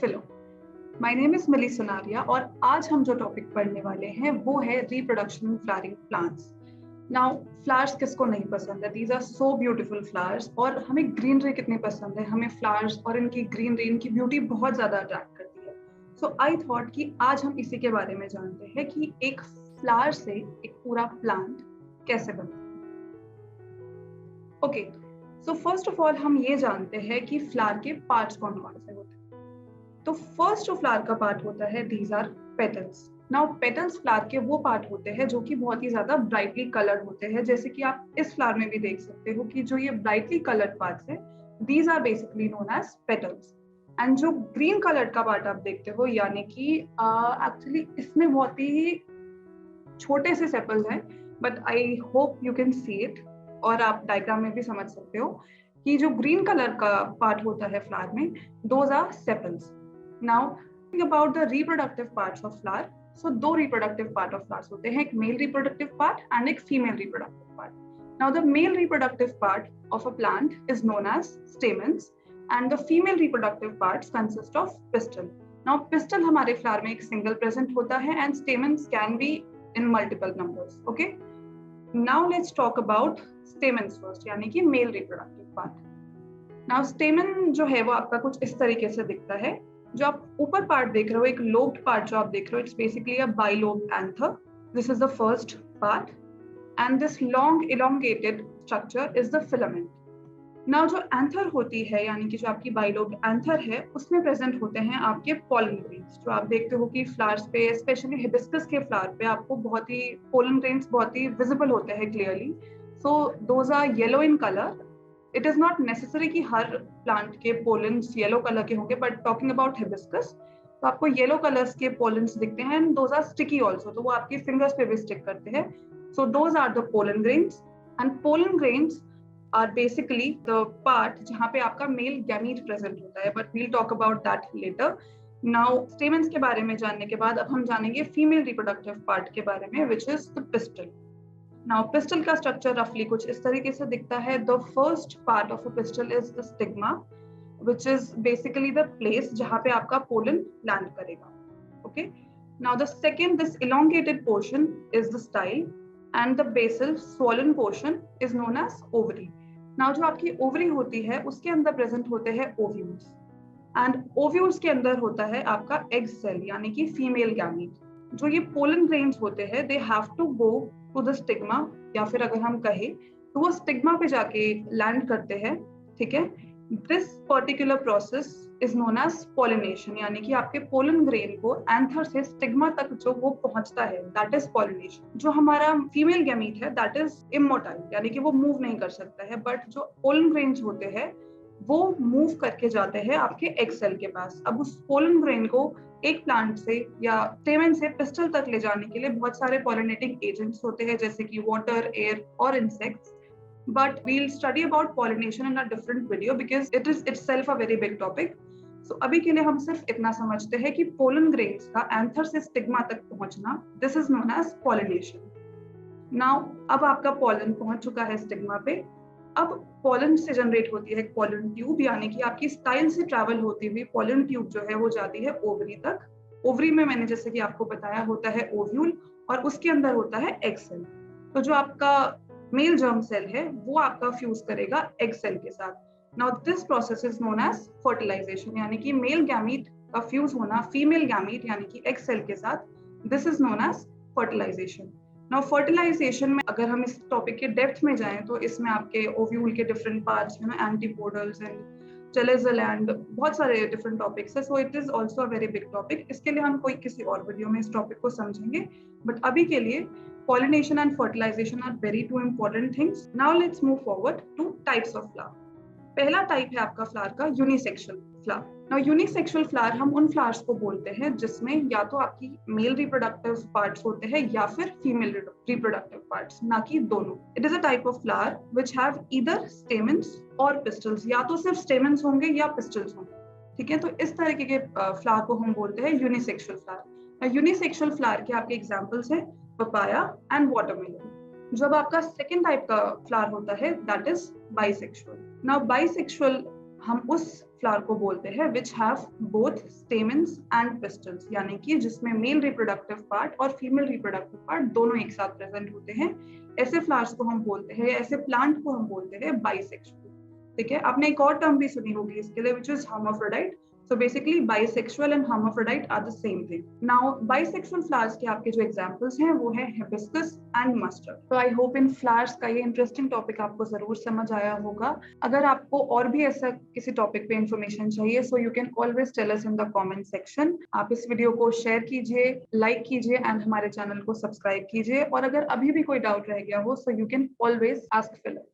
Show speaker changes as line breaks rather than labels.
फिलो। My name is मिली सुनारिया और आज हम जो टॉपिक पढ़ने वाले हैं वो है reproduction in flowering plants. Now flowers किसको नहीं पसंद है? These are so beautiful flowers और हमें ग्रीनरी कितनी पसंद है। हमें फ्लावर्स और इनकी ग्रीनरी, इनकी ब्यूटी बहुत ज्यादा अट्रैक्ट करती है। सो आई थॉट कि आज हम इसी के बारे में जानते हैं कि एक फ्लावर से एक पूरा प्लांट कैसे बनता है। Okay, so first of all हम ये जानते हैं कि फ्लावर के पार्ट्स कौन कौन से होते हैं। तो फर्स्ट जो फ्लावर का पार्ट होता है, these are petals. Now petals flower के वो पार्ट होते हैं जो कि बहुत ही ज्यादा ब्राइटली कलर्ड होते हैं। जैसे कि आप इस फ्लावर में भी देख सकते हो कि जो ये ब्राइटली कलर्ड पार्ट्स है, these are basically known as petals. And जो ग्रीन कलर्ड का पार्ट आप देखते हो, यानी कि एक्चुअली इसमें बहुत ही छोटे से सेपल्स हैं, but I hope you can see it, और आप डायग्राम में भी समझ सकते हो कि जो ग्रीन कलर का पार्ट होता है फ्लावर में, those are sepals. Now think about the reproductive parts of flower. So दो रिप्रोडक्टिव पार्ट ऑफ फ्लावर्स होते हैं, एक मेल रिप्रोडक्टिव पार्ट एंड एक female reproductive part. Now the male reproductive part of a plant is known as stamens and the female reproductive parts consist of pistil. Now pistil हमारे flower में एक single present होता है and stamens can be in multiple numbers. Okay, now let's talk about stamens first, यानी कि male reproductive part. Now stamen जो है वो आपका कुछ इस तरीके से दिखता है। जो आप ऊपर पार्ट देख रहे हो, एक lobed part जो आप देख रहे हो, it's basically a bilobed anther. This is the first part and this long elongated structure is the filament. Now जो एंथर होती है, यानी कि जो आपकी बाइलोब्ड एंथर है, उसमें प्रेजेंट होते हैं आपके पोलन ग्रेन्स। जो आप देखते हो कि फ्लावर्स पे, स्पेशली हिबिस्कस के फ्लावर पे, आपको बहुत ही पोलन ग्रेन्स बहुत ही विजिबल होते हैं clearly. So those are yellow in colour. It is not necessary कि हर प्लांट के पोलन्स येलो कलर के होंगे, बट टॉकिंग अबाउट हिबिस्कस तो आपको येलो कलर्स के पोलन्स दिखते हैं and those are sticky also, तो वो आपके फिंगर्स पे भी स्टिक करते हैं। So those are the pollen grains and pollen grains are basically the part जहाँ पे आपका male gamete present होता है, but we'll talk about that later. Now stamens के बारे में जानने के बाद अब हम जानेंगे female reproductive part के बारे में, which is the pistil. Now pistil का structure roughly कुछ इस तरीके से दिखता है। The first part of a pistil is the stigma, which is basically the place जहाँ पे आपका pollen land करेगा. Okay. Now the second, this elongated portion is the style and the basal swollen portion is known as ovary. Now जो आपकी ovary होती है उसके अंदर प्रेजेंट होते हैं ओव्यूल्स एंड ओव्यूल्स के अंदर होता है आपका एग सेल, यानी कि फीमेल गैमीट। जो ये पोलन ग्रेन्स होते हैं, they have to go to the stigma, या फिर अगर हम कहें तो वो स्टिग्मा पे जाके लैंड करते हैं। ठीक है, this particular process is known as pollination, यानी कि आपके पोलन ग्रेन को एंथर से स्टिग्मा तक जो वो पहुंचता है, दैट इज पॉलिनेशन। जो हमारा फीमेल गैमीट है, दैट इज इमोटाइल, यानी कि वो मूव नहीं कर सकता है, बट जो पोलन ग्रेन्स होते हैं वो मूव करके जाते हैं आपके एग सेल के पास। अब उस पोलन ग्रेन को एक प्लांट से या स्टेमन से पिस्टल तक ले जाने के लिए बहुत सारे पॉलिनेटिंग एजेंट्स होते हैं, जैसे कि वाटर, एयर और insects. But we'll study about pollination in a different video because it is itself a very big topic. So अभी के लिए हम सिर्फ इतना समझते हैं कि पोलन ग्रेन्स का एंथर से स्टिग्मा तक पहुंचना, this is known as pollination. Now अब आपका पोलन पहुंच चुका है स्टिग्मा पे। अब पोलन से जनरेट होती है एक पोलन ट्यूब, यानी कि आपकी स्टाइल से ट्रैवल होती हुई पोलन ट्यूब जो है वो जाती है ओवरी तक। ओवरी में मैंने जैसे कि आपको बताया होता है ओव्यूल, और उसके अंदर होता है एग सेल। तो जो आपका मेल जर्म सेल है वो आपका फ्यूज करेगा एग सेल के साथ। Now this process is known as fertilisation, यानी कि मेल गैमीट का फ्यूज होना फीमेल गैमीट यानी कि एग सेल के साथ, this is known as fertilisation. Now fertilisation में अगर हम इस टॉपिक के डेप्थ में जाएं तो इसमें आपके ओव्यूल के डिफरेंट पार्ट्स, एंटीपोडल्स एंड टेलोजल एंड बहुत सारे डिफरेंट टॉपिक्स है। So it is also a very big topic. इसके लिए हम कोई किसी और वीडियो में इस टॉपिक को समझेंगे, बट अभी के लिए pollination and fertilization are very two important things. Now let's move forward to types of flower. पहला टाइप है आपका फ्लावर का unisexual flower. Now unisexual flower हम उन फ्लावर्स को बोलते हैं जिसमें या तो आपकी मेल रिप्रोडक्टिव पार्ट्स होते हैं या फिर फीमेल रिप्रोडक्टिव पार्ट्स, ना कि दोनों। It is a type of flower which have either stamens और पिस्टल्स, या तो सिर्फ स्टेमन्स होंगे या पिस्टल्स होंगे। ठीक है, तो इस तरीके के फ्लावर को हम बोलते हैं यूनिसेक्सुअल फ्लावर। यूनिसेक्सुअल फ्लावर के आपके एग्जांपल्स हैं पपाया एंड वाटरमेलन। जब आपका सेकेंड टाइप का फ्लावर होता है, that is bisexual. Now bisexual हम उस फ्लावर को बोलते हैं which have both stamens and pistols, यानी कि जिसमें मेल रिप्रोडक्टिव पार्ट और फीमेल रिप्रोडक्टिव पार्ट दोनों एक साथ प्रेजेंट होते हैं। ऐसे फ्लावर्स को हम बोलते हैं, ऐसे प्लांट को हम बोलते हैं बाइसेक्सुअल। ठीक है, आपने एक और टर्म भी सुनी होगी इसके लिए, which is hermaphrodite. So basically bisexual and hermaphrodite are the same thing. Now bisexual flowers के आपके जो examples हैं वो है hibiscus and mustard. So I hope in flowers का ये interesting topic आपको जरूर समझ आया होगा। अगर आपको और भी ऐसा किसी topic पे information चाहिए, so you can always tell us in the comment section. आप इस वीडियो को share कीजिए, like कीजिए and हमारे चैनल को subscribe कीजिए। और अगर अभी भी कोई doubt रह गया हो, so you can always ask Philip.